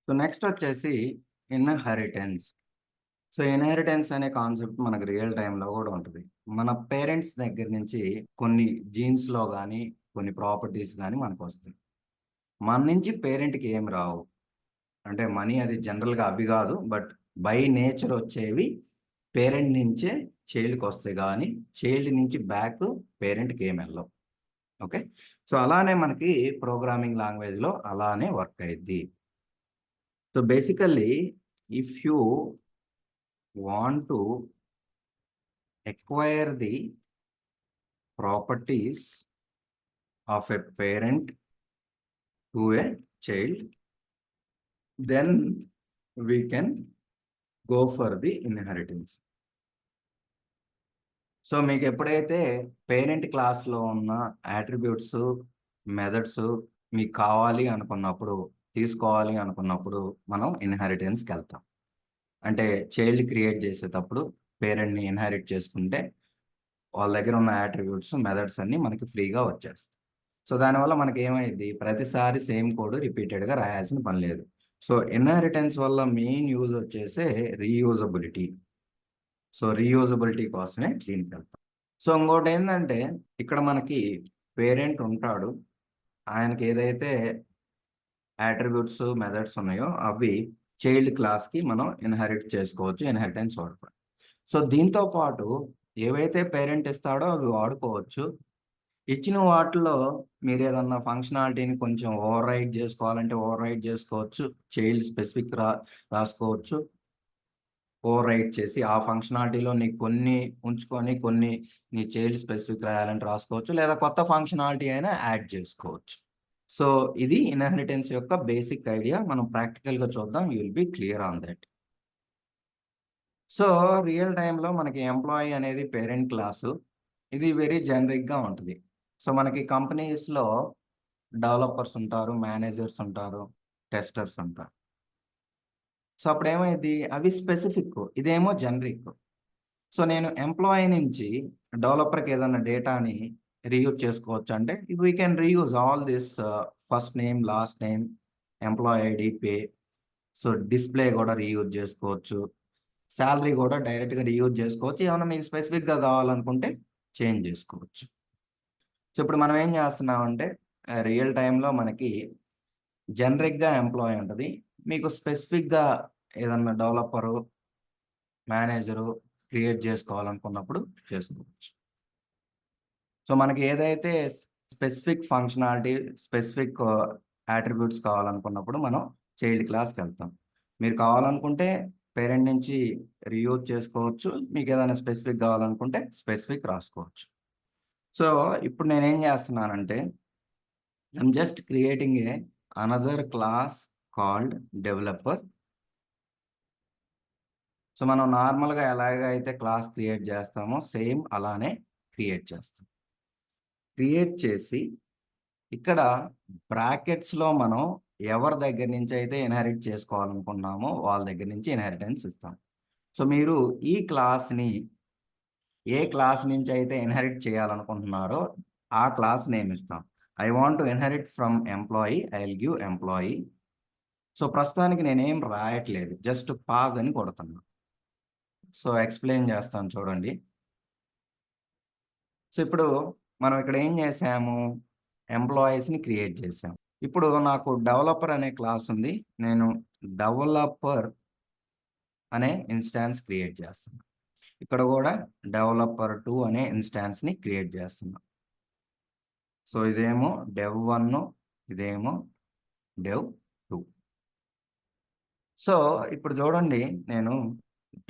So next వచ్చేసి inheritance. So inheritance అనే concept మనకు రియల్ టైంలో కూడా ఉంటుంది. మన పేరెంట్స్ దగ్గర నుంచి కొన్ని జీన్స్‌లో గానీ, కొన్ని ప్రాపర్టీస్ గానీ మనకొస్తాయి. మన నుంచి పేరెంట్‌కి ఏమి రావు. అంటే మనీ అది జనరల్‌గా అవి గాదు. బట్ బై నేచర్ వచ్చేవి పేరెంట్ నుంచే చైల్డ్‌కొస్తాయి గానీ, చైల్డ్ నుంచి బ్యాక్ పేరెంట్‌కి ఏమి ఎళ్ళవు. ఓకే. సో అలానే మనకి ప్రోగ్రామింగ్ లాంగ్వేజ్‌లో అలానే వర్క్ అయ్యిద్ది. So basically if you want to acquire the properties of a parent to a child, then we can go for the inheritance. So మీకు ఎప్పుడైతే పేరెంట్ క్లాస్‌లో ఉన్న యాట్రిబ్యూట్స్, మెథడ్స్ మీకు కావాలి అనుకున్నప్పుడు, తీసుకోవాలి అనుకున్నప్పుడు మనం ఇన్హెరిటెన్స్‌కెళ్తాం. అంటే చైల్డ్ క్రియేట్ చేసేటప్పుడు పేరెంట్‌ని ఇన్హెరిట్ చేసుకుంటే వాళ్ళ దగ్గర ఉన్న యాట్రిబ్యూట్స్, మెథడ్స్ అన్నీ మనకి ఫ్రీగా వచ్చేస్తాయి. సో, దానివల్ల మనకేమైద్ది ప్రతిసారి సేమ్ కోడ్ రిపీటెడ్‌గా రాయాల్సిన పని లేదు. సో, ఇన్హెరిటెన్స్ వల్ల మెయిన్ యూజ్ వచ్చేసే రీయూజబిలిటీ. సో, రీయూజబిలిటీ కోసమే దీనికెళ్తాం. సో, ఇంకోటేందంటే ఇక్కడ మనకి పేరెంట్ ఉంటాడు. ఆయనకి ఏదైతే యాట్రిబ్యూట్స్, మెథడ్స్ ఉన్నాయో అవి చైల్డ్ క్లాస్‌కి మనం ఇన్హెరిట్ చేసుకోవచ్చు ఇన్హెరిటెన్స్ వాడుకొని. సో, దీంతో పాటు ఏవైతే పేరెంట్ ఇస్తాడో అవి వాడుకోవచ్చు. ఇచ్చిన వాటిలో మీరేదన్నా ఫంక్షనాలిటీని కొంచెం ఓవర్ రైడ్ జేసుకోవాలంటే ఓవర్ రైడ్ జేసుకోవచ్చు. చైల్డ్ స్పెసిఫిక్ రాసుకోవచ్చు. ఓవర్ రైడ్ చేసి ఆ ఫంక్షనాలిటీలో నీకు కొన్ని ఉంచుకొని, కొన్ని నీ చైల్డ్ స్పెసిఫిక్ రాయాలంటే రాసుకోవచ్చు. లేదా కొత్త ఫంక్షనాలిటీ అయినా యాడ్ చేసుకోవచ్చు. సో, ఇది ఇన్హెరిటెన్స్ యొక్క బేసిక్ ఐడియా. మనం ప్రాక్టికల్‌గా చూద్దాం. You will be clear on that. So, real టైమ్‌లో మనకి ఎంప్లాయీ అనేది పేరెంట్ క్లాసు. ఇది వెరీ జనరిక్‌గా ఉంటది. సో, మనకి కంపెనీస్‌లో డెవలపర్స్ ఉంటారు, మేనేజర్స్ ఉంటారు, టెస్టర్స్ ఉంటారు. సో, అప్పుడేమైద్ది అవి స్పెసిఫిక్. ఇదేమో జనరిక్. సో, నేను ఎంప్లాయీ నుంచి డెవలపర్‌కి ఏదన్నా డేటాని రీయూజ్ చేసుకోవచ్చంటే we can reuse all this first name, last name, employee ID, pay. So, display గూడా రీయూజ్ జేసుకోవచ్చు. సాలరీ గూడా డైరెక్ట్‌గా రీయూజ్ జేసుకోవచ్చు. ఏమన్నా మీకు స్పెసిఫిక్‌గా గావాలనుకుంటే చేంజ్ జేసుకోవచ్చు. సో, ఇప్పుడు మనం ఏం జేస్తున్నామంటే రియల్ టైమ్‌లో మనకి జనరిక్‌గా ఎంప్లాయీ ఉంటది. మీకు స్పెసిఫిక్‌గా ఏదన్నా డెవలపరు, మేనేజరు క్రియేట్ జేసుకోవాలనుకున్నప్పుడు చేసుకోవచ్చు. సో, మనకి ఏదైతే స్పెసిఫిక్ ఫంక్షనాలిటీ, స్పెసిఫిక్ యాట్రిబ్యూట్స్ కావాలనుకున్నప్పుడు మనం చైల్డ్ క్లాస్‌కెళ్తాం. మీరు కావాలనుకుంటే పేరెంట్ నుంచి రీయూజ్ చేసుకోవచ్చు. మీకేదైనా స్పెసిఫిక్ గావాలనుకుంటే స్పెసిఫిక్ రాసుకోవచ్చు. సో, ఇప్పుడు నేనేం జేస్తున్నానంటే I'm just creating another class called developer. So, మనం నార్మల్‌గా ఎలాగైతే క్లాస్ క్రియేట్ జేస్తామో సేమ్ అలానే క్రియేట్ చేస్తాం. క్రియేట్ చేసి ఇక్కడ బ్రాకెట్స్‌లో మనం ఎవరి దగ్గర నుంచయితే ఇన్హెరిట్ చేసుకోవాలనుకుంటున్నామో వాళ్ళ దగ్గర నుంచి ఇన్హెరిటెన్స్ ఇస్తాం. సో, మీరు ఈ క్లాస్‌ని ఏ క్లాస్ నుంచయితే ఇన్హెరిట్ చేయాలనుకుంటున్నారో ఆ క్లాస్ నేమ్ ఇస్తాం. I want to inherit from employee. I will give employee. So, ప్రస్తుతానికి నేనేం రాయట్లేదు. జస్ట్ పాజ్ అని కొడుతున్నా. సో, ఎక్స్‌ప్లెయిన్ చేస్తాను చూడండి. సో, ఇప్పుడు మనం ఇక్కడ ఏం చేసాము? ఎంప్లాయీస్‌ని క్రియేట్ చేసాం. ఇప్పుడు నాకు డెవలపర్ అనే క్లాస్ ఉంది. నేను డెవలపర్ అనే ఇన్‌స్టాన్స్ క్రియేట్ చేస్తున్నా. ఇక్కడ కూడా డెవలపర్2 అనే ఇన్‌స్టాన్స్‌ని క్రియేట్ చేస్తున్నా. సో, ఇదేమో డెవ్1, ఇదేమో డెవ్2. సో, ఇప్పుడు చూడండి నేను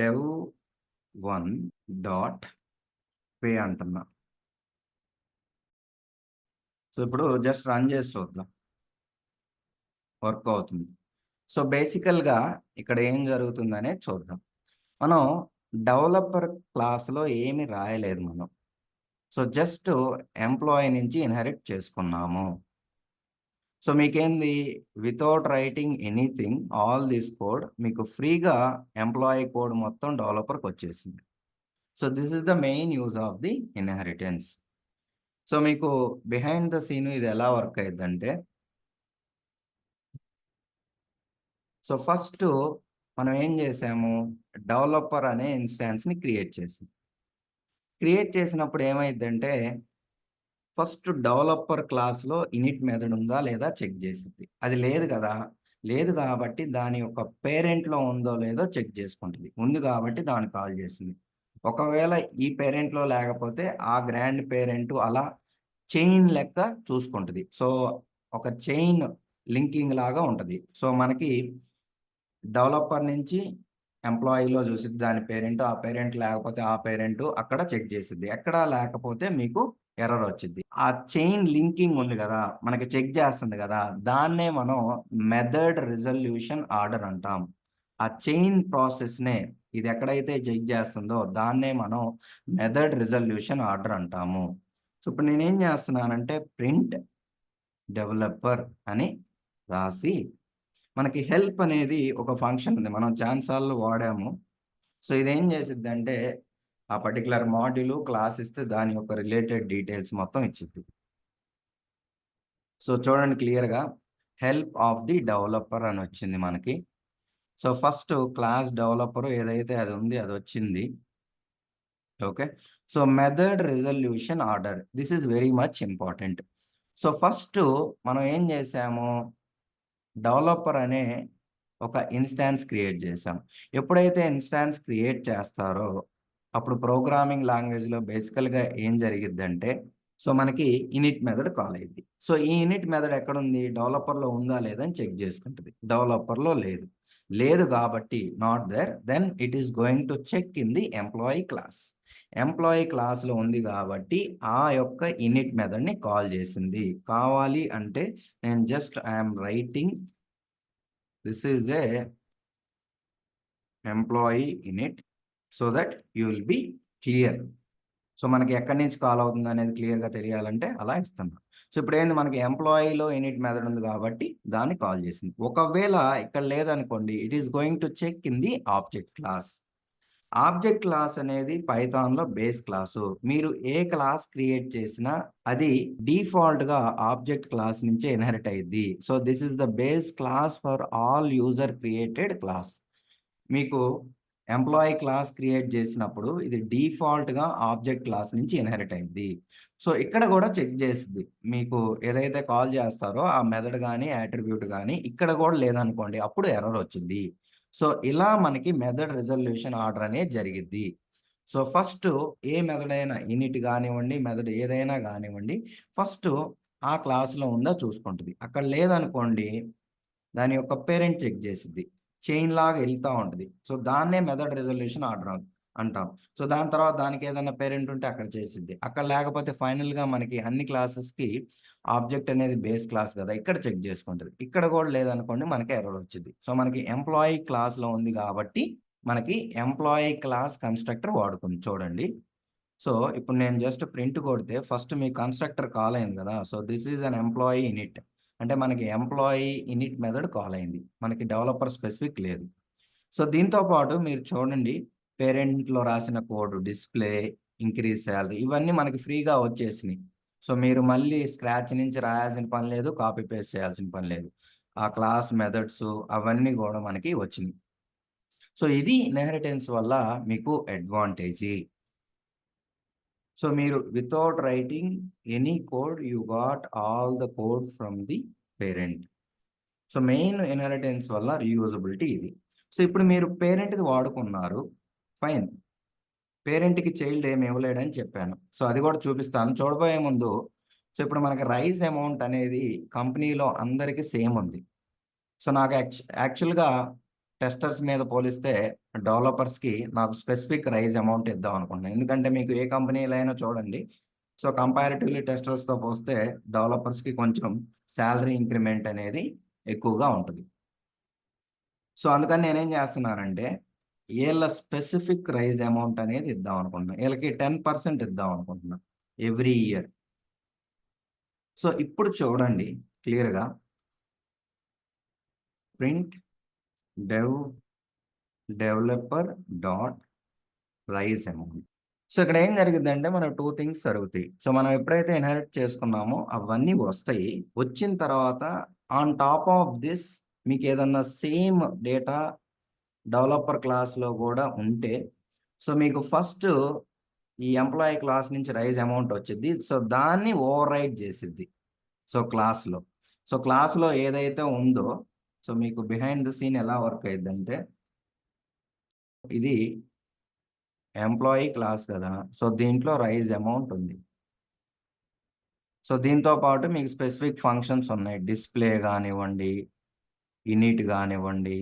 డెవ్1 డాట్ పే అంటున్నా. సో, ఇప్పుడు జస్ట్ రన్ చేసి చూద్దాం. వర్క్ అవుతుంది. సో, బేసికల్‌గా ఇక్కడ ఏం జరుగుతుందనేది చూద్దాం. మనం డెవలపర్ క్లాస్‌లో ఏమి రాయలేదు మనం. సో, జస్ట్ ఎంప్లాయీ నుంచి ఇన్హెరిట్ చేసుకున్నాము. సో, మీకేంది without writing anything all this code మీకు ఫ్రీగా ఎంప్లాయీ కోడ్ మొత్తం డెవలపర్‌కొచ్చేసింది. So, this is the main use of the inheritance. So, మీకు బిహైండ్ ద సీన్ ఇది ఎలా వర్క్ అయిద్దంటే సో, ఫస్టు మనం ఏం జేసాము, డెవలపర్ అనే ఇన్‌స్టాన్స్‌ని క్రియేట్ చేసాం. క్రియేట్ చేసినప్పుడు ఏమైద్దంటే, ఫస్ట్ డెవలపర్ క్లాస్‌లో ఇనిట్ మెథడ్ ఉందా లేదా చెక్ జేసిద్ది. అది లేదు గదా! లేదు గాబట్టి దాని యొక్క పేరెంట్‌లో ఉందో లేదో చెక్ జేసుకుంటది. ఉంది గాబట్టి దాన్ని కాల్ జేసింది. ఒకవేళ ఈ పేరెంట్‌లో లేకపోతే ఆ గ్రాండ్ పేరెంట్ అలా చైన్ లెక్క చూసుకుంటది. సో, ఒక చైన్ లింకింగ్ లాగా ఉంటది. సో, మనకి డెవలపర్ నుంచి ఎంప్లాయీలో చూసిద్ది దాని పేరెంట్. ఆ పేరెంట్ లేకపోతే ఆ పేరెంట్ అక్కడ చెక్ చేసిద్ది. ఎక్కడా లేకపోతే మీకు ఎర్రర్ వచ్చిద్ది. ఆ చైన్ లింకింగ్ ఉంది గదా! మనకి చెక్ చేస్తుంది గదా! దాన్నే మనం మెథడ్ రిజల్యూషన్ ఆర్డర్ అంటాం. ఆ చైన్ ప్రాసెస్‌నే ఇది ఎక్కడైతే చెక్ చేస్తుందో దాన్నే మనం మెథడ్ రిజల్యూషన్ ఆర్డర్ అంటాము. సో, ఇప్పుడు నేనేం చేస్తున్నానంటే ప్రింట్ డెవలపర్ అని రాసి మనకి హెల్ప్ అనేది ఒక ఫంక్షన్ ఉంది. మనం చానా సార్లు వాడాము. సో, ఇదేం చేసిద్దంటే, ఆ పర్టిక్యులర్ మాడ్యూల్ క్లాస్ ఇస్తే దాని యొక్క రిలేటెడ్ డీటెయిల్స్ మొత్తం ఇచ్చిద్ది. సో, చూడండి క్లియర్‌గా హెల్ప్ ఆఫ్ ది డెవలపర్ అనొచ్చింది మనకి. సో, ఫస్ట్ క్లాస్ డెవలపర్ ఏదైతే అది ఉంది అదొచ్చింది. Okay. So, method resolution order. This is very much important. So, first మనం ఏం చేసాము డెవలపర్ అనే ఒక ఇన్‌స్టాన్స్ క్రియేట్ చేశాం. ఎప్పుడైతే ఇన్‌స్టాన్స్ క్రియేట్ చేస్తారో, అప్పుడు ప్రోగ్రామింగ్ లాంగ్వేజ్‌లో బేసికల్‌గా ఏం జరిగిద్దంటే, సో, మనకి ఇనిట్ మెథడ్ కాల్ అయిద్ది. సో, ఈ ఇనిట్ మెథడ్ ఎక్కడుంది? డెవలపర్‌లో ఉందా? లేదా? అని చెక్ చేసుకుంటది. డెవలపర్‌లో లేదు. లేదు కాబట్టి not there. Then it is going to check in the employee class. Employee క్లాస్‌లో ఉంది కాబట్టి, ఆ యొక్క ఇనిట్ మెథడ్‌ని కాల్ చేసింది. కావాలి అంటే నేను just I am writing this is a employee in it so that you will be clear. So, మనకి ఎక్కడి నుంచి కాల్ అవుతుందనేది క్లియర్‌గా తెలియాలంటే అలా ఇస్తున్నా. సో, ఇప్పుడేంది మనకి ఎంప్లాయీలో ఇనిట్ మెథడ్ ఉంది కాబట్టి దాన్ని కాల్ చేసింది. ఒకవేళ ఇక్కడ లేదనుకోండి it is going to check in the object class. Object class అనేది పైథాన్‌లో బేస్ క్లాసు. మీరు ఏ క్లాస్ క్రియేట్ చేసినా అది డిఫాల్ట్‌గా ఆబ్జెక్ట్ క్లాస్ నుంచే ఇన్‌హెరిట్ అయ్యిద్ది. So, this is the base class for all user created class. మీకు ఎంప్లాయీ క్లాస్ క్రియేట్ చేసినప్పుడు ఇది డిఫాల్ట్‌గా ఆబ్జెక్ట్ క్లాస్ నుంచి ఇన్‌హెరిట్ అయ్యిద్ది. సో, ఇక్కడ గూడా చెక్ చేసిద్ది. మీకు ఏదైతే కాల్ చేస్తారో ఆ మెథడ్ గాని, అట్రిబ్యూట్ గాని ఇక్కడ గూడా లేదనుకోండి అప్పుడు ఎర్రర్ వచ్చిద్ది. సో, ఇలా మనకి మెథడ్ రిజల్యూషన్ ఆర్డర్ అనేది జరిగిద్ది. సో, ఫస్టు ఏ మెథడ్ అయినా ఇనిట్ గానివ్వండి, మెథడ్ ఏదైనా గానివ్వండి, ఫస్టు ఆ క్లాస్‌లో ఉందా చూసుకుంటది. అక్కడ లేదనుకోండి దాని యొక్క పేరెంట్ చెక్ చేసిద్ది. చైన్‌లాగా ఎళ్తా ఉంటది. సో, దాన్నే మెథడ్ రిజల్యూషన్ ఆర్డర్ అంటాం. సో, దాని తర్వాత దానికేదన్నా పేరెంట్ ఉంటే అక్కడ చేసిద్ది. అక్కడ లేకపోతే ఫైనల్‌గా మనకి అన్ని క్లాసెస్‌కి ఆబ్జెక్ట్ అనేది బేస్ క్లాస్ గదా! ఇక్కడ చెక్ చేసుకుంటది. ఇక్కడ గూడా లేదనుకోండి మనకి ఎర్రర్ వచ్చిద్ది. సో, మనకి ఎంప్లాయీ క్లాస్‌లో ఉంది గాబట్టి, మనకి ఎంప్లాయీ క్లాస్ కన్‌స్ట్రక్టర్ వాడుకుంది చూడండి. సో, ఇప్పుడు నేను జస్ట్ ప్రింట్ కొడితే ఫస్ట్ మీ కన్‌స్ట్రక్టర్ కాల్ అయింది గదా! So, this is an employee in it. అంటే మనకి ఎంప్లాయీ ఇనిట్ మెథడ్ కాల్ అయింది. మనకి డెవలపర్ స్పెసిఫిక్ లేదు. సో, దీంతో పాటు మీరు చూడండి పేరెంట్‌లో రాసిన కోడ్, డిస్‌ప్లే, ఇంక్రీజ్ సాలరీ ఇవన్నీ మనకి ఫ్రీగా వచ్చేసినియి. సో, మీరు మళ్ళీ స్క్రాచ్ నుంచి రాయాల్సిన పని లేదు. కాపీ పేస్ట్ చేయాల్సిన పని లేదు. ఆ క్లాస్ మెథడ్స్ అవన్నీ గూడా మనకి వచ్చినియి. సో, ఇది ఇన్‌హెరిటెన్స్ వల్ల మీకు అడ్వాంటేజి. సో, మీరు without writing any code you got all the code from the parent. So, main inheritance వల్ల రీయూజబిలిటీ ఇది. సో, ఇప్పుడు మీరు పేరెంట్‌ది వాడుకున్నారు. ఫైన్. పేరెంట్‌కి చైల్డ్ ఏమి ఇవ్వలేడని చెప్పాను. సో, అది కూడా చూపిస్తాను. చూడబోయే ముందు సో, ఇప్పుడు మనకి రైజ్ అమౌంట్ అనేది కంపెనీలో అందరికి సేమ్ ఉంది. సో, నాకు యాక్చువల్‌గా టెస్టర్స్ మీద పోలిస్తే డెవలపర్స్‌కి నాకు స్పెసిఫిక్ రైజ్ అమౌంట్ ఇద్దాం అనుకుంటున్నాను. ఎందుకంటే మీకు ఏ కంపెనీలో అయినా చూడండి. సో, కంపారిటివ్‌లీ టెస్టర్స్‌తో పోస్తే డెవలపర్స్‌కి కొంచెం సాలరీ ఇంక్రిమెంట్ అనేది ఎక్కువగా ఉంటది. సో, అందుకని నేనేం చేస్తున్నానంటే, ఈళ్ళ స్పెసిఫిక్ రైజ్ అమౌంట్ అనేది ఇద్దాం అనుకుంటున్నా. ఈళ్ళకి 10% ఇద్దాం అనుకుంటున్నా ఎవ్రీ ఇయర్. సో, ఇప్పుడు చూడండి క్లియర్‌గా print dev developer dot raise amount. So, ఇక్కడ ఏం జరిగిద్దంటే మనకు 2 థింగ్స్ జరుగుతాయి. సో, మనం ఎప్పుడైతే ఇన్‌హెరిట్ చేసుకున్నామో అవన్నీ వస్తాయి. వచ్చిన తర్వాత ఆన్ టాప్ ఆఫ్ థిస్ మీకు ఏదన్నా సేమ్ డేటా డెవలపర్ క్లాస్లో కూడా ఉంటే, సో మీకు ఫస్ట్ ఈ ఎంప్లాయీ క్లాస్ నుంచి రైజ్ అమౌంట్ వచ్చింది. సో దాన్ని ఓవర్ రైడ్ చేసిద్ది. సో క్లాస్లో క్లాస్లో ఏదైతే ఉందో, సో మీకు బిహైండ్ ద సీన్ ఎలా వర్క్ అయ్యిద్దంటే, ఇది ఎంప్లాయీ క్లాస్ కదా, సో దీంట్లో రైజ్ అమౌంట్ ఉంది. సో దీంతో పాటు మీకు స్పెసిఫిక్ ఫంక్షన్స్ ఉన్నాయి. డిస్ప్లే కానివ్వండి, ఇనిట్ కానివ్వండి,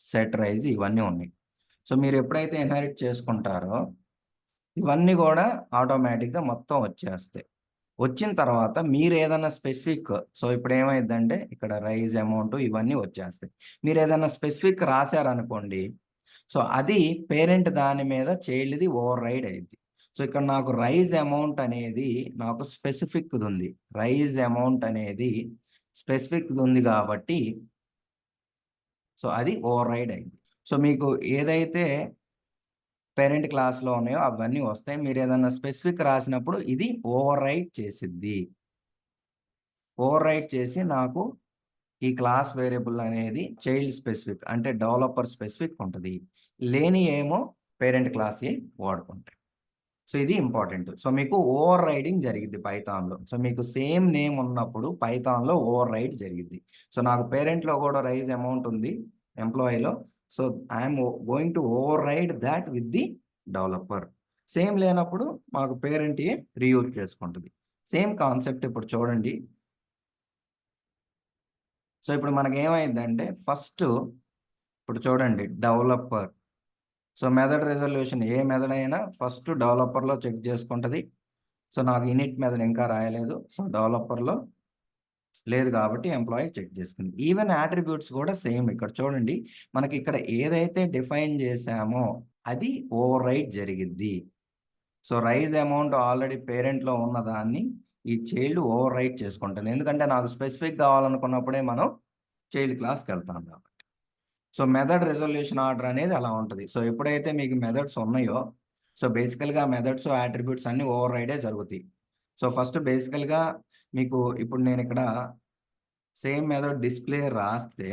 సెట్ రైజ్ ఇవన్నీ ఉన్నాయి. సో మీరు ఎప్పుడైతే ఇన్హెరిట్ చేసుకుంటారో ఇవన్నీ కూడా ఆటోమేటిక్గా మొత్తం వచ్చేస్తాయి. వచ్చిన తర్వాత మీరు ఏదైనా స్పెసిఫిక్, సో ఇప్పుడు ఏమైందంటే ఇక్కడ రైజ్ అమౌంట్ ఇవన్నీ వచ్చేస్తాయి. మీరు ఏదైనా స్పెసిఫిక్ రాశారనుకోండి, సో అది పేరెంట్ దాని మీద చైల్డ్ది ఓవర్ రైడ్ అయింది. సో ఇక్కడ నాకు రైజ్ అమౌంట్ అనేది నాకు స్పెసిఫిక్ది ఉంది. రైజ్ అమౌంట్ అనేది స్పెసిఫిక్ది ఉంది కాబట్టి సో అది ఓవర్ రైడ్ అయింది. సో మీకు ఏదైతే పేరెంట్ క్లాస్లో ఉన్నాయో అవన్నీ వస్తాయి. మీరు ఏదైనా స్పెసిఫిక్ రాసినప్పుడు ఇది ఓవర్ రైడ్ చేసిద్ది. ఓవర్ రైడ్ చేసి నాకు ఈ క్లాస్ వేరియబుల్ అనేది చైల్డ్ స్పెసిఫిక్ అంటే డెవలపర్ స్పెసిఫిక్ ఉంటుంది. లేని ఏమో పేరెంట్ క్లాసే వాడుకుంటాయి. సో ఇది ఇంపార్టెంట్. సో మీకు ఓవర్ రైడింగ్ జరిగిద్ది పైథాన్‌లో. సో మీకు సేమ్ నేమ్ ఉన్నప్పుడు పైథాన్‌లో ఓవర్ రైడ్ జరిగిద్ది. సో నాకు పేరెంట్‌లో కూడా రైజ్ అమౌంట్ ఉంది ఎంప్లాయీలో. So I'm going to override that with the developer. Same లేనప్పుడు మాకు పేరెంటే రీయూజ్ చేసుకుంటుంది. సేమ్ కాన్సెప్ట్ ఇప్పుడు చూడండి. సో ఇప్పుడు మనకేమైందంటే ఫస్ట్ ఇప్పుడు చూడండి డెవలపర్. సో మెథడ్ రిజల్యూషన్ ఏ మెథడ్ అయినా ఫస్ట్ డెవలపర్‌లో చెక్ చేసుకుంటది. సో నాకు ఇనిట్ మెథడ్ ఇంకా రాయలేదు. సో డెవలపర్‌లో లేదు కాబట్టి ఎంప్లాయీ చెక్ చేసుకుంది. ఈవెన్ యాట్రిబ్యూట్స్ కూడా సేమ్ ఇక్కడ చూడండి. మనకి ఇక్కడ ఏదైతే డిఫైన్ చేశామో అది ఓవర్ రైట్ జరిగిద్ది. సో రైజ్ అమౌంట్ ఆల్రెడీ పేరెంట్‌లో ఉన్నదాన్ని ఈ చైల్డ్ ఓవర్ రైట్ చేసుకుంటుంది. ఎందుకంటే నాకు స్పెసిఫిక్ కావాలనుకున్నప్పుడే మనం చైల్డ్ క్లాస్‌కెళ్తాం కాబట్టి. సో మెథడ్ రిజల్యూషన్ ఆర్డర్ అనేది అలా ఉంటది. సో ఎప్పుడైతే మీకు మెథడ్స్ ఉన్నాయో, సో బేసికల్‌గా మెథడ్స్, యాట్రిబ్యూట్స్ అన్నీ ఓవర్ రైడే జరుగుతాయి. సో ఫస్ట్ బేసికల్‌గా మీకు ఇప్పుడు నేనిక్కడ సేమ్ మెథడ్ డిస్‌ప్లే రాస్తే,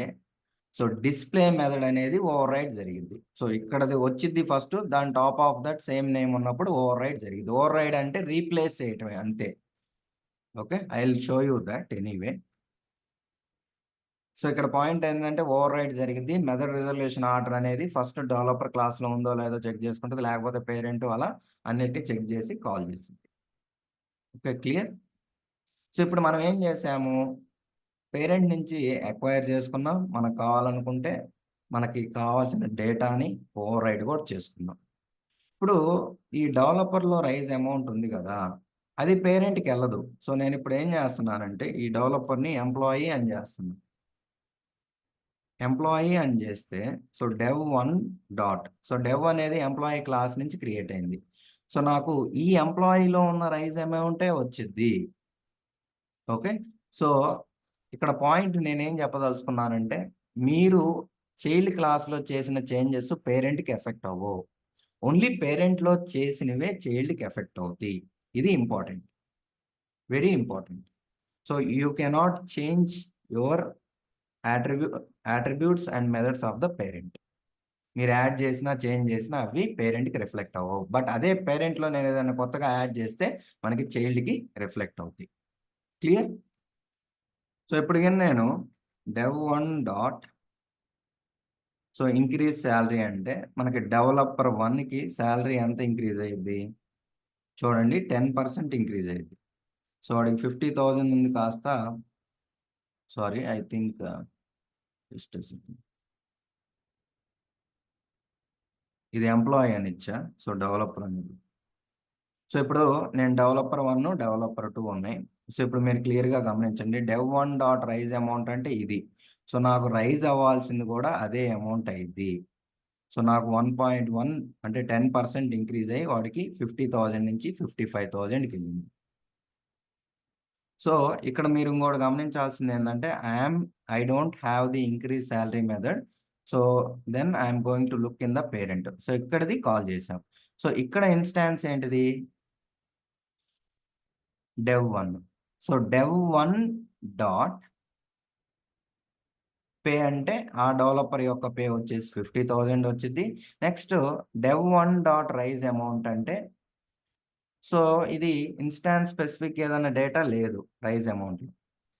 సో డిస్‌ప్లే మెథడ్ అనేది ఓవర్ రైడ్ జరిగిద్ది. సో ఇక్కడది వచ్చిద్ది ఫస్ట్. దాని top of that same name ఉన్నప్పుడు ఓవర్ రైడ్ జరిగిద్ది. ఓవర్ రైడ్ అంటే రీప్లేస్ చేయటమే అంతే. Okay. I will show you that anyway. So ఇక్కడ పాయింట్ ఏంటంటే ఓవర్ రైడ్ జరిగిద్ది. మెథడ్ రిజల్యూషన్ ఆర్డర్ అనేది ఫస్ట్ డెవలపర్ క్లాస్‌లో ఉందో లేదో చెక్ చేసుకుంటది. లేకపోతే పేరెంట్ అలా అన్నిటిని చెక్ చేసి కాల్ చేసిద్ది. ఓకే. క్లియర్? సో ఇప్పుడు మనం ఏం చేసాము? పేరెంట్ నుంచి అక్వైర్ చేసుకున్నాం. మనకు కావాలనుకుంటే మనకి కావాల్సిన డేటాని ఓవర్ రైడ్ కూడా చేసుకున్నాం. ఇప్పుడు ఈ డెవలపర్‌లో రైజ్ అమౌంట్ ఉంది గదా! అది పేరెంట్‌కెళ్ళదు. సో నేనిప్పుడు ఏం చేస్తున్నానంటే ఈ డెవలపర్‌ని ఎంప్లాయీ అని చేస్తున్నా. ఎంప్లాయీ అని చేస్తే so dev1 dot. So dev అనేది ఎంప్లాయీ క్లాస్ నుంచి క్రియేట్ అయింది. సో నాకు ఈ ఎంప్లాయీలో ఉన్న రైజ్ అమౌంటే వచ్చిద్ది. ఓకే. సో ఇక్కడ పాయింట్ నేనేం చెప్పదలుచుకున్నానంటే, మీరు చైల్డ్ క్లాస్‌లో చేసిన చేంజెస్ పేరెంట్‌కి ఎఫెక్ట్ అవ్వవు. ఓన్లీ పేరెంట్‌లో చేసినవే చైల్డ్‌కి ఎఫెక్ట్ అవుతాయి. ఇది important. Very important. So you cannot change your attribute attributes and methods of the parent. మీరు యాడ్ చేసినా, చేంజ్ చేసినా అవి పేరెంట్‌కి రిఫ్లెక్ట్ అవ్వవు. బట్ అదే పేరెంట్‌లో నేను ఏదైనా కొత్తగా యాడ్ చేస్తే మనకి చైల్డ్‌కి రిఫ్లెక్ట్ అవుతాయి. క్లియర్? సో ఇప్పుడు గాని నేను dev1 dot so increase salary అంటే మనకి డెవలపర్ 1కి సాలరీ ఎంత ఇంక్రీజ్ అయ్యిద్ది? చూడండి 10% ఇంక్రీజ్ అయ్యిద్ది. సో వాడికి 50,000 ఉంది కాస్త sorry I think just a second. ఇది ఎంప్లాయీ అని ఇచ్చా. సో డెవలపర్ అనేది. సో ఇప్పుడు నేను డెవలపర్ 1, డెవలపర్ 2 ఉన్నాయి. సో ఇప్పుడు మీరు క్లియర్‌గా గమనించండి. dev1 డాట్ రైజ్ అమౌంట్ అంటే ఇది. సో నాకు రైజ్ అవ్వాల్సింది కూడా అదే అమౌంట్ అయ్యిద్ది. సో నాకు 1.1 అంటే 10% ఇంక్రీజ్ అయ్యి వాడికి 50,000 నుంచి 55,000కెళ్ళింది. సో ఇక్కడ మీరు ఇంకోటి గమనించాల్సింది ఏందంటే I don't have the increase salary method. So then I am going to look in the parent. So ఇక్కడిది కాల్ చేసాం. సో ఇక్కడ ఇన్‌స్టాన్స్ ఏంటిది? dev1. So dev1 dot pay అంటే ఆ డెవలపర్ యొక్క పే వచ్చేసి 50,000 వచ్చిద్ది. Next dev1 dot raise amount అంటే సో, ఇది ఇన్‌స్టాన్స్ స్పెసిఫిక్ ఏదైనా డేటా లేదు రైజ్ అమౌంట్‌లో.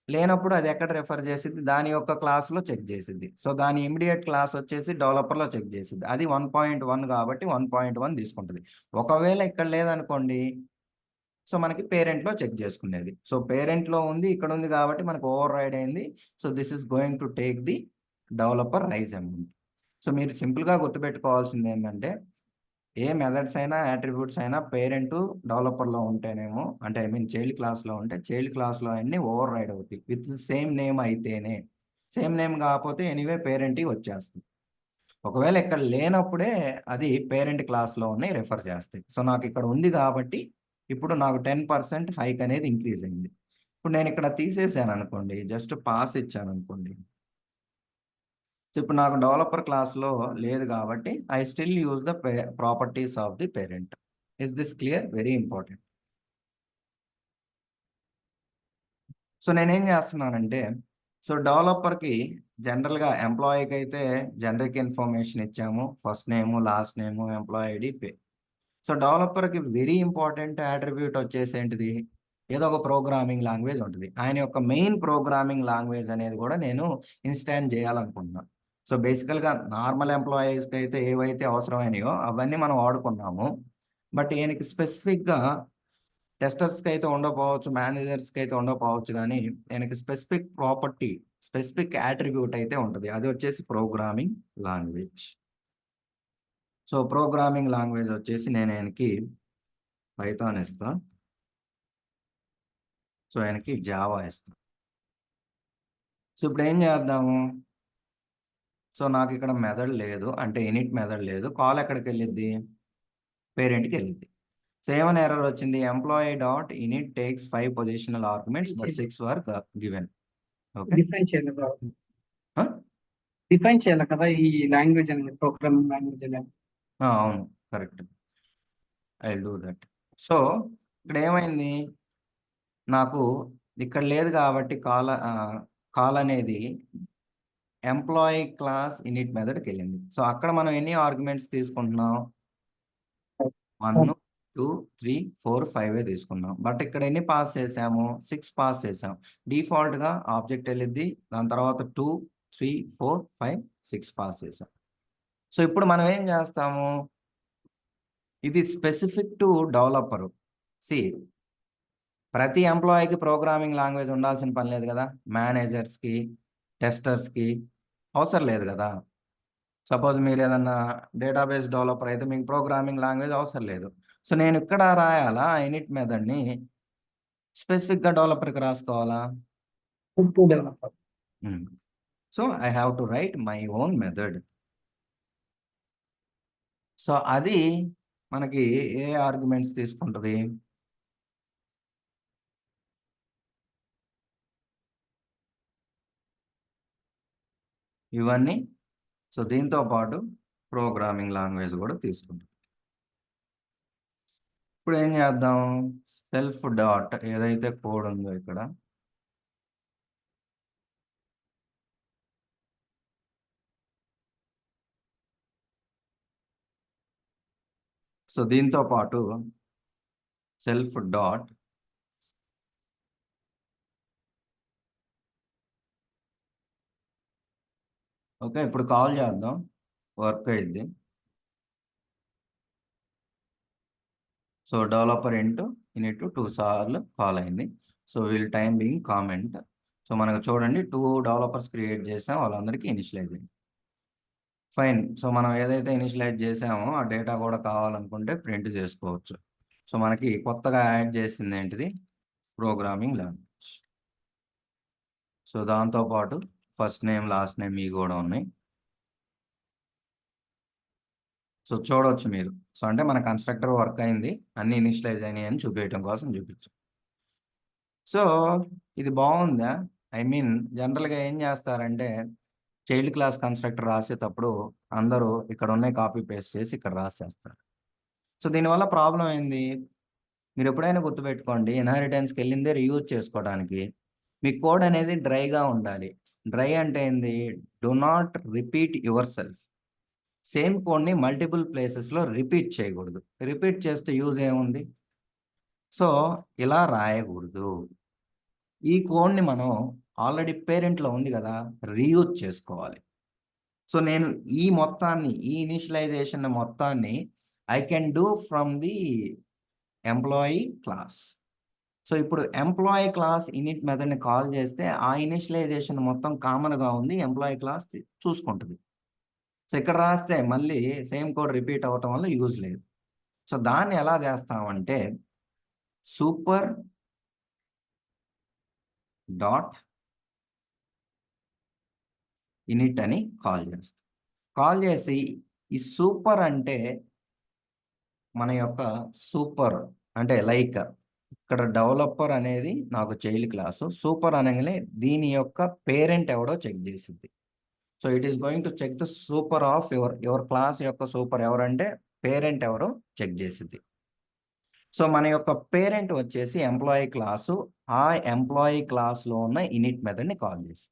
లేనప్పుడు అది ఎక్కడ రిఫర్ చేసిద్ది? దాని యొక్క క్లాస్‌లో చెక్ చేసిద్ది. సో, దాని ఇమ్మీడియేట్ క్లాస్ వచ్చేసి డెవలపర్‌లో చెక్ చేసిద్ది. అది 1.1 కాబట్టి 1.1 తీసుకుంటది. ఒకవేళ ఇక్కడ లేదనుకోండి, సో, మనకి పేరెంట్‌లో చెక్ చేసుకునేది. సో, పేరెంట్‌లో ఉంది, ఇక్కడ ఉంది కాబట్టి మనకు ఓవర్ రైడ్ అయింది. So, this is going to take the developer raise amount. So, మీరు సింపుల్‌గా గుర్తుపెట్టుకోవాల్సిందేంటంటే ఏ మెథడ్స్ అయినా, అట్రిబ్యూట్స్ అయినా పేరెంటు డెవలపర్‌లో ఉంటేనేమో అంటే ఐ మీన్ చైల్డ్ క్లాస్‌లో ఉంటే చైల్డ్ క్లాస్‌లో అన్నీ ఓవర్ రైడ్ అవుతాయి. విత్ సేమ్ నేమ్ అయితేనే. సేమ్ నేమ్ కాకపోతే ఎనీవే పేరెంట్‌యి వచ్చేస్తాయి. ఒకవేళ ఇక్కడ లేనప్పుడే అది పేరెంట్ క్లాస్‌లో ఉన్నయి రిఫర్ చేస్తాయి. సో, నాకిక్కడ ఉంది కాబట్టి ఇప్పుడు నాకు 10% హైక్ అనేది ఇంక్రీజ్ అయింది. ఇప్పుడు నేనిక్కడ తీసేసాననుకోండి, జస్ట్ పాస్ ఇచ్చాననుకోండి. సో, ఇప్పుడు నాకు డెవలపర్ క్లాస్‌లో లేదు గాబట్టి, I still use the properties of the parent. Is this clear? Very important. So, నేనేం జేస్తున్నానంటే, సో, డెవలపర్‌కి జనరల్‌గా ఎంప్లాయీకైతే జనరిక్ ఇన్ఫర్మేషన్ ఇచ్చాము. First name, last name, employee ID, pay. So, డెవలపర్‌కి వెరీ ఇంపార్టెంట్ అట్రిబ్యూట్ వచ్చేసేంటిది? ఏదో ఒక ప్రోగ్రామింగ్ లాంగ్వేజ్ ఉంటది. ఆయన యొక్క మెయిన్ ప్రోగ్రామింగ్ లాంగ్వేజ్ అనేది గూడా నేను ఇన్‌స్టాంట్ జేయాలనుకుంటున్నాను. సో, బేసికల్‌గా నార్మల్ ఎంప్లాయీస్‌కైతే ఏవైతే అవసరమైనయో అవన్నీ మనం వాడుకున్నాము. బట్ ఈయనకి స్పెసిఫిక్‌గా టెస్టర్స్‌కైతే ఉండకపోవచ్చు, మేనేజర్స్‌కైతే ఉండకపోవచ్చు గానీ, ఈయనకి స్పెసిఫిక్ ప్రాపర్టీ, స్పెసిఫిక్ అట్రిబ్యూట్ అయితే ఉంటది. అది వచ్చేసి programming language. So, programming language వచ్చేసి నేను ఆయనకి పైథాన్ ఇస్తా. సో, ఆయనకి జావా ఇస్తా. సో, ఇప్పుడేం చేద్దాము? సో, నాకిక్కడ మెథడ్ లేదు. అంటే ఇనిట్ మెథడ్ లేదు. కాల్ ఎక్కడికెళ్ళిద్ది? పేరెంట్‌కెళ్ళిద్ది. సో, ఏమని ఎర్రర్ వచ్చింది? Employee dot init takes 5 positional arguments but 6 were given. Okay. Define చేయాలి బ్రో. ఆ! డిఫైన్ చేయాలి కదా! ఈ లాంగ్వేజ్ అనేది ప్రోగ్రామింగ్ లాంగ్వేజ్ అనేది. అవును. Correct. I will do that. So, ఇక్కడేమైంది? నాకు ఇక్కడ లేదు కాబట్టి కాల్ అనేది ఎంప్లాయీ క్లాస్ ఇనిట్ మెథడ్‌కెళ్ళింది. సో, అక్కడ మనం ఎన్ని ఆర్గ్యుమెంట్స్ తీసుకుంటున్నాం? 1, 2, 3, 4, 5 తీసుకున్నాం. బట్ ఇక్కడ ఎన్ని పాస్ చేసాము? 6 పాస్ చేసాం. డిఫాల్ట్‌గా ఆబ్జెక్ట్ ఎళ్ళిద్ది. దాని తర్వాత 2, 3, 4, 5, 6 పాస్ చేసాం. సో, ఇప్పుడు మనం ఏం చేస్తాము? ఇది స్పెసిఫిక్ టు డెవలపరు. సీ ప్రతి ఎంప్లాయీకి ప్రోగ్రామింగ్ లాంగ్వేజ్ ఉండాల్సిన పని లేదు గదా! మేనేజర్స్‌కి, టెస్టర్స్‌కి అవసరం లేదు గదా! సపోజ్ మీరేదన్నా డేటాబేస్ డెవలపర్ అయితే మీకు ప్రోగ్రామింగ్ లాంగ్వేజ్ అవసరం లేదు. సో, నేనిక్కడ రాయాలా ఆ ఇనిట్ మెథడ్‌ని స్పెసిఫిక్‌గా డెవలపర్‌కి రాసుకోవాలా? To developer. Hmm. So, I have to write my own method. So, అది మనకి ఏ ఆర్గ్యుమెంట్స్ తీసుకుంటది? ఇవన్నీ. సో, దీంతో పాటు ప్రోగ్రామింగ్ లాంగ్వేజ్ గూడా తీసుకుంటది. ఇప్పుడేం చేద్దాం? సెల్ఫ్ డాట్ ఏదైతే కోడ్ ఉందో ఇక్కడ సో, దీంతో పాటు సెల్ఫ్ డాట్ ఓకే. ఇప్పుడు కాల్ చేద్దాం. వర్క్ అయ్యిద్ది. సో, డెవలపర్ ఇంటూ ఇనిట్ 2 సార్లు కాల్ అయింది. So, we'll time being comment. So, మనకు చూడండి 2 డెవలపర్స్ క్రియేట్ చేసాం. వాళ్ళందరికీ ఇనిషియలైజ్ అయింది. ఫైన్. సో, మనం ఏదైతే ఇనిషియలైజ్ చేసామో ఆ డేటా కూడా కావాలనుకుంటే ప్రింట్ చేసుకోవచ్చు. సో, మనకి కొత్తగా యాడ్ చేసిందేంటిది? Programming language. సో, దాంతో పాటు ఫస్ట్ నేమ్, లాస్ట్ నేమ్ ఇయి గూడా ఉన్నాయి. సో, చూడొచ్చు మీరు. సో, అంటే మన కన్‌స్ట్రక్టర్ వర్క్ అయింది. అన్నీ ఇనిషియలైజ్ అయినాయని చూపియటం కోసం చూపించాం. సో, ఇది బావుందా? ఐ మీన్ జనరల్‌గా ఏం చేస్తారంటే, చైల్డ్ క్లాస్ కన్‌స్ట్రక్టర్ రాసేటప్పుడు అందరూ ఇక్కడున్నయి కాపీ పేస్ట్ చేసి ఇక్కడ రాసేస్తారు. సో, దీనివల్ల ప్రాబ్లమ్ ఏంది? మీరెప్పుడైనా గుర్తుపెట్టుకోండి ఇన్‌హెరిటెన్స్‌కెళ్ళిందే రీయూజ్ చేసుకోవడానికి. మీ కోడ్ అనేది డ్రైగా ఉండాలి. డ్రై అంటే ఏంది? Do not repeat your self. Same కోడ్‌ని మల్టిపుల్ ప్లేసెస్‌లో రిపీట్ చేయకూడదు. రిపీట్ చేస్తే యూజ్ ఏముంది? సో, ఇలా రాయకూడదు. ఈ కోడ్‌ని మనం ఆల్రెడీ పేరెంట్‌లో ఉంది గదా! రీయూజ్ చేసుకోవాలి. సో, నేను ఈ మొత్తాన్ని, ఈ ఇనిషియలైజేషన్ మొత్తాన్ని I can do from the employee class. So, ఇప్పుడు ఎంప్లాయీ క్లాస్ ఇనిట్ మెథడ్‌ని కాల్ చేస్తే ఆ ఇనిషియలైజేషన్ మొత్తం కామన్‌గా ఉంది. ఎంప్లాయీ క్లాస్ చూసుకుంటది. సో, ఇక్కడ రాస్తే మళ్ళీ సేమ్ కోడ్ రిపీట్ అవ్వటం వల్ల యూజ్ లేదు. సో, దాన్ని ఎలా చేస్తామంటే సూపర్ డాట్ ఇనిట్ అని కాల్ చేస్తాం. కాల్ చేసి ఈ సూపర్ అంటే మన యొక్క సూపర్ అంటే లైక్ ఇక్కడ డెవలపర్ అనేది నాకు చైల్డ్ క్లాసు. సూపర్ అనగానే దీని యొక్క పేరెంట్ ఎవడో చెక్ చేసిద్ది. So, it is going to check the super of your class యొక్క సూపర్ ఎవరంటే పేరెంట్ ఎవరో చెక్ చేసిద్ది. సో, మన యొక్క పేరెంట్ వచ్చేసి ఎంప్లాయీ క్లాసు. ఆ ఎంప్లాయీ క్లాస్‌లో ఉన్న ఇనిట్ మెథడ్‌ని కాల్ చేస్తది.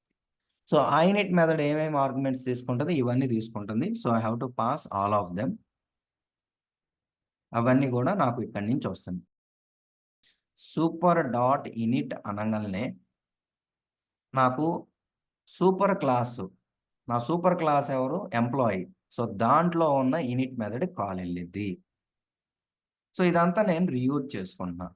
సో, ఆ ఇనిట్ మెథడ్ ఏమేమి ఆర్గ్యుమెంట్స్ తీసుకుంటది? ఇవన్నీ తీసుకుంటుంది. So, I have to pass all of them. అవన్నీ గూడా నాకు ఇక్కడి నుంచి వస్తున్నాయి. సూపర్ డాట్ ఇనిట్ అనంగాల్నే నాకు సూపర్ క్లాసు. నా సూపర్ క్లాస్ ఎవరు? ఎంప్లాయీ. సో, దాంట్లో ఉన్న ఇనిట్ మెథడ్ కాల్ ఎళ్ళిద్ది. సో, ఇదంతా నేను రీయూజ్ చేసుకుంటున్నా.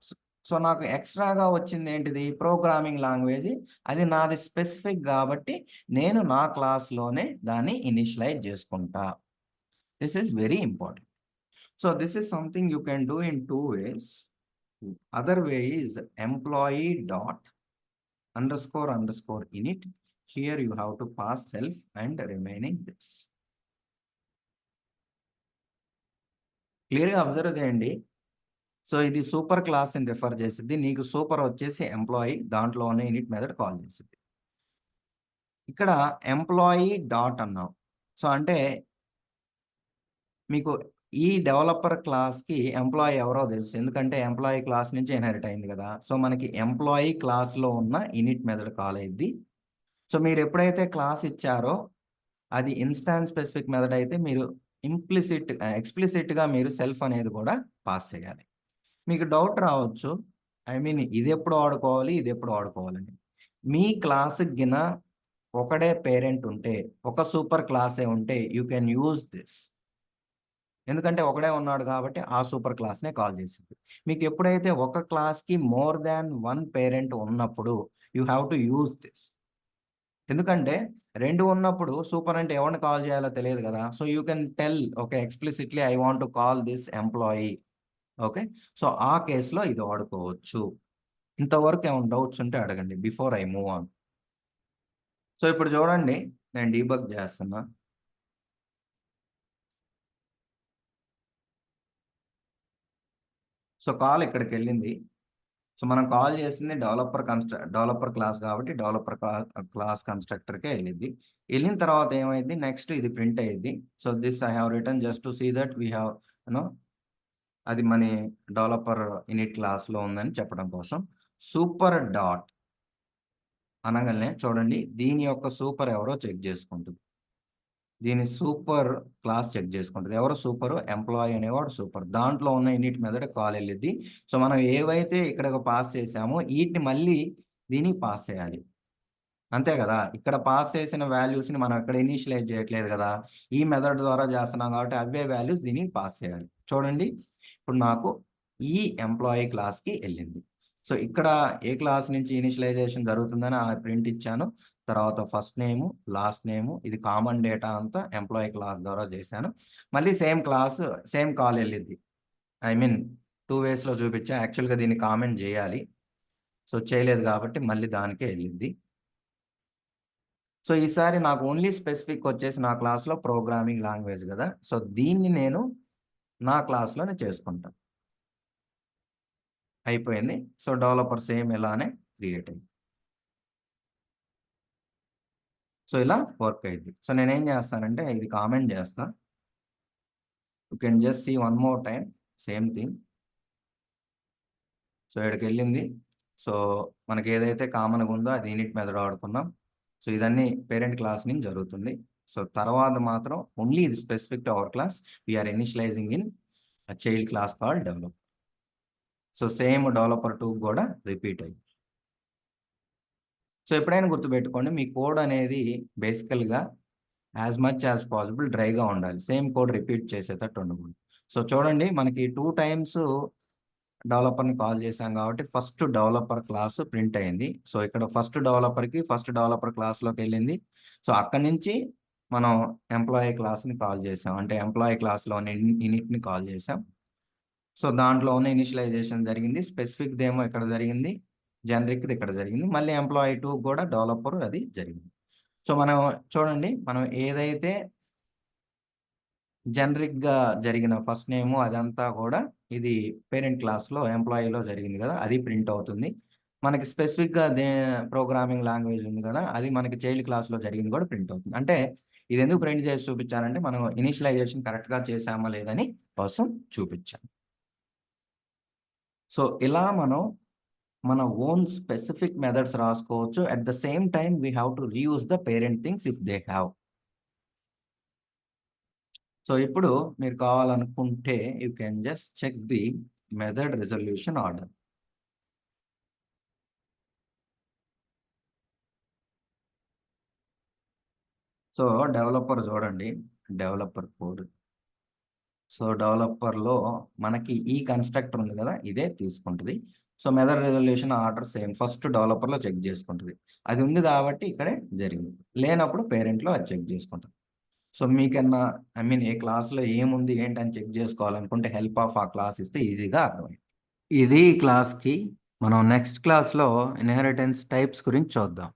సో, నాకు ఎక్స్‌ట్రాగా వచ్చిందేంటిది? Programming language. అది నాది స్పెసిఫిక్ గాబట్టి, నేను నా క్లాస్‌లోనే దాన్ని ఇనిషియలైజ్ జేసుకుంటా. This is very important. So, this is something you can do in 2 ways. Other way is employee dot underscore underscore init. Here you have to pass self and remaining this. క్లియర్‌గా observe చేయండి. So, ఇది super క్లాస్‌ని refer చేసిద్ది. నీకు super వచ్చేసి employee. దాంట్లో ఉన్న in it method call చేసిద్ది. ఇక్కడ ఎంప్లాయీ డాట్ అన్నాం. సో, అంటే మీకు ఈ డెవలపర్ క్లాస్‌కి ఎంప్లాయీ ఎవరో తెలుసు. ఎందుకంటే ఎంప్లాయీ క్లాస్ నుంచి ఇన్‌హెరిట్ అయింది గదా! సో, మనకి ఎంప్లాయీ క్లాస్‌లో ఉన్న ఇనిట్ మెథడ్ కాల్ అయ్యిద్ది. సో, మీరెప్పుడైతే క్లాస్ ఇచ్చారో అది ఇన్‌స్టాన్స్ స్పెసిఫిక్ మెథడ్ అయితే మీరు ఎక్స్‌ప్లిసిట్‌గా మీరు సెల్ఫ్ అనేది కూడా పాస్ చేయాలి. మీకు డౌట్ రావచ్చు. ఐ మీన్ ఇదెప్పుడు వాడుకోవాలి? ఇదెప్పుడు వాడుకోవాలని. మీ క్లాస్‌కి గిన ఒకడే పేరెంట్ ఉంటే, ఒక సూపర్ క్లాసే ఉంటే యూ కెన్ యూజ్ దిస్. ఎందుకంటే ఒకడే ఉన్నాడు కాబట్టి ఆ సూపర్ క్లాస్‌నే కాల్ చేసిద్ది. మీకెప్పుడైతే ఒక క్లాస్‌కి మోర్ థాన్ 1 పేరెంట్ ఉన్నప్పుడు you have to use this. ఎందుకంటే 2 ఉన్నప్పుడు సూపర్ అంటే ఎవరిని కాల్ చేయాలో తెలియదు గదా! So, you can tell okay. Explicitly I want to call this employee. Okay. So, ఆ కేస్‌లో ఇది వాడుకోవచ్చు. ఇంతవరకు ఏమైనా డౌట్స్ ఉంటే అడగండి before I move on. So, ఇప్పుడు చూడండి నేను డీబగ్ చేస్తున్నా. సో, కాల్ ఇక్కడికెళ్ళింది. సో, మనం కాల్ చేసింది డెవలపర్ క్లాస్ కాబట్టి క్లాస్ కన్‌స్ట్రక్టర్‌కే ఎళ్ళిద్ది. ఎళ్ళిన తర్వాత ఏమైద్ది నెక్స్ట్ ఇది ప్రింట్ అయ్యిద్ది. So, this I have written just to see that we have you no అది మని డెవలపర్ ఇనిట్ క్లాస్‌లో ఉందని చెప్పడం కోసం. సూపర్ డాట్ అనంగాల్నే చూడండి దీని యొక్క సూపర్ ఎవరో చెక్ చేసుకుంటది. దీని సూపర్ క్లాస్ చెక్ చేసుకుంటది. ఎవరు సూపరు? ఎంప్లాయీ అనేవాడు సూపర్. దాంట్లో ఉన్న ఇనిట్ మెథడ్ కాల్ ఎళ్ళిద్ది. సో, మనం ఏవైతే ఇక్కడ పాస్ చేసామో ఈటిని మళ్ళీ దీనికి పాస్ చేయాలి. అంతే గదా! ఇక్కడ పాస్ చేసిన వాల్యూస్‌ని మనం ఇక్కడ ఇనిషియలైజ్ చేయట్లేదు గదా! ఈ మెథడ్ ద్వారా చేస్తున్నాం కాబట్టి అవే వాల్యూస్ దీనికి పాస్ చేయాలి. చూడండి ఇప్పుడు నాకు ఈ ఎంప్లాయీ క్లాస్‌కి ఎళ్ళింది. సో, ఇక్కడ ఏ క్లాస్ నుంచి ఇనిషియలైజేషన్ జరుగుతుందని ఆ ప్రింట్ ఇచ్చాను. తర్వాత ఫస్ట్ నేము, లాస్ట్ నేము ఇది కామన్ డేటా అంతా ఎంప్లాయీ క్లాస్ ద్వారా చేశాను. మళ్ళీ సేమ్ కాల్ ఎళ్ళిద్ది. ఐ మీన్ 2 వేస్‌లో చూపించా. యాక్చువల్‌గా దీన్ని కామెంట్ జేయాలి. సో, చేయలేదు కాబట్టి మళ్ళీ దానికే ఎళ్ళిద్ది. సో, ఈసారి నాకు ఓన్లీ స్పెసిఫిక్ వచ్చేసి నా క్లాస్‌లో ప్రోగ్రామింగ్ లాంగ్వేజ్ గదా! సో, దీన్ని నేను నా క్లాస్‌లోనే చేసుకుంటా. అయిపోయింది. సో, డెవలపర్ సేమ్ ఇలానే క్రియేట్ అయింది. సో, ఇలా వర్క్ అయ్యిద్ది. సో, నేనేం చేస్తానంటే ఇది కామెంట్ చేస్తా. You can just see one more time same thing. So, ఈడకెళ్ళింది. సో, మనకేదైతే కామన్‌గా ఉందో అది ఇనిట్ మెథడ్ వాడుకున్నాం. సో ఇదన్నీ పేరెంట్ క్లాస్ నుంచి జరుగుతుంది. సో తర్వాత మాత్రం ఓన్లీ ఇది specific to our class we're initializing in child class call develop. So same developer 2 కూడా రిపీట్ అయ్యింది. సో ఎప్పుడైనా గుర్తుపెట్టుకోండి, మీ కోడ్ అనేది బేసికల్గా యాజ్ మచ్ యాజ్ పాసిబుల్ డ్రైగా ఉండాలి. సేమ్ కోడ్ రిపీట్ చేసేటట్టు ఉండకూడదు. సో చూడండి, మనకి 2 టైమ్స్ డెవలపర్ని కాల్ చేశాం కాబట్టి ఫస్ట్ డెవలపర్ క్లాస్ ప్రింట్ అయింది. సో ఇక్కడ ఫస్ట్ డెవలపర్ క్లాస్లోకి వెళ్ళింది. సో అక్కడి నుంచి మనం ఎంప్లాయీ క్లాస్ని కాల్ చేసాం, అంటే ఎంప్లాయీ క్లాస్లోని ఇనిట్ని కాల్ చేసాం. సో దాంట్లోనే ఇనిషియలైజేషన్ జరిగింది. స్పెసిఫిక్ ఏమో ఇక్కడ జరిగింది, జనరిక్ది ఇక్కడ జరిగింది. మళ్ళీ ఎంప్లాయీ 2 కూడా డెవలపర్ అది జరిగింది. సో మనం చూడండి, మనం ఏదైతే జనరిక్‌గా జరిగిన ఫస్ట్ నేము అదంతా కూడా ఇది పేరెంట్ క్లాస్‌లో ఎంప్లాయీలో జరిగింది కదా! అది ప్రింట్ అవుతుంది. మనకి స్పెసిఫిక్‌గా ప్రోగ్రామింగ్ లాంగ్వేజ్ ఉంది కదా! అది మనకి చైల్డ్ క్లాస్‌లో జరిగింది కూడా ప్రింట్ అవుతుంది. అంటే ఇది ఎందుకు ప్రింట్ చేసి చూపించానంటే, మనం ఇనిషియలైజేషన్ కరెక్ట్‌గా చేశామా లేదని కోసం చూపించాను. సో ఇలా మనం మన ఓన్ స్పెసిఫిక్ మెథడ్స్ రాసుకోవచ్చు. At the same time we have to reuse the parent things if they have. So ఇప్పుడు మీరు కావాలనుకుంటే you can just check the method resolution order. So developer చూడండి, డెవలపర్ కోడ్. సో డెవలపర్లో మనకి ఈ constructor ఉంది కదా, ఇదే తీసుకుంటుంది. So method resolution order same first డెవలపర్లో చెక్ చేసుకుంటుంది. అది ఉంది కాబట్టి ఇక్కడే జరిగింది. లేనప్పుడు పేరెంట్లో అది చెక్ చేసుకుంటుంది. సో మీకన్నా ఏ క్లాస్‌లో ఏముంది ఏంటని చెక్ చేసుకోవాలనుకుంటే హెల్ప్ ఆఫ్ ఆ క్లాస్ ఇస్తే ఈజీగా అర్థమైంది. ఇది ఈ క్లాస్‌కి. మనం నెక్స్ట్ క్లాస్‌లో ఇన్హెరిటెన్స్ టైప్స్ గురించి చూద్దాం.